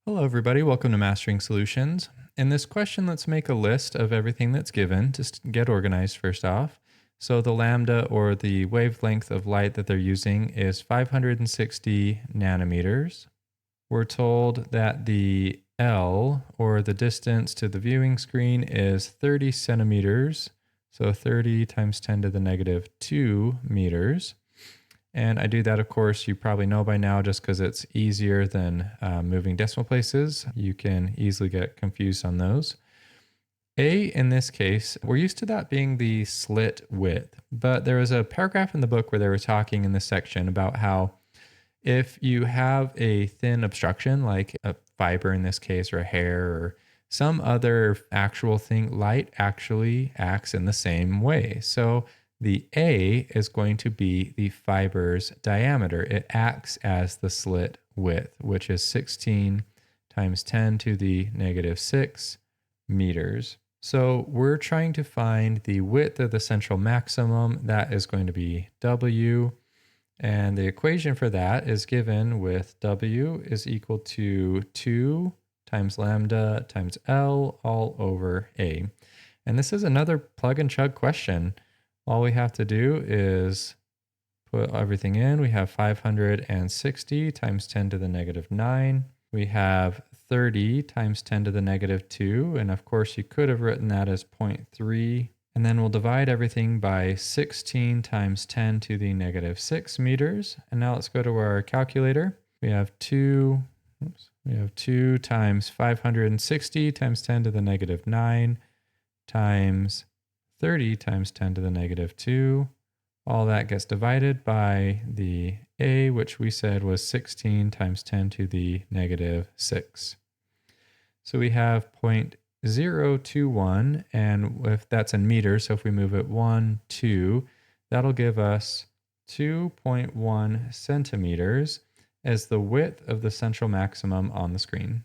Hello, everybody. Welcome to Mastering Solutions. In this question, let's make a list of everything that's given to get organized first off. So the lambda, or the wavelength of light that they're using, is 560 nanometers. We're told that the L, or the distance to the viewing screen, is 30 centimeters. So 30 times 10 to the negative 2 meters. And I do that, of course, you probably know by now just because it's easier than moving decimal places. You can easily get confused on those. A, in this case, we're used to that being the slit width, but there was a paragraph in the book where they were talking in this section about how if you have a thin obstruction, like a fiber in this case, or a hair, or some other actual thing, light actually acts in the same way. So the A is going to be the fiber's diameter. It acts as the slit width, which is 16 times 10 to the negative 6 meters. So we're trying to find the width of the central maximum. That is going to be W. And the equation for that is given with W is equal to 2 times lambda times L all over A. And this is another plug and chug question. All we have to do is put everything in. We have 560 times 10 to the negative 9. We have 30 times 10 to the negative 2. And of course, you could have written that as 0.3. And then we'll divide everything by 16 times 10 to the negative 6 meters. And now let's go to our calculator. We have 2 times 560 times 10 to the negative 9 times 30 times 10 to the negative 2. All that gets divided by the A, which we said was 16 times 10 to the negative 6. So we have 0.021, and if that's in meters, so if we move it 1, 2, that'll give us 2.1 centimeters as the width of the central maximum on the screen.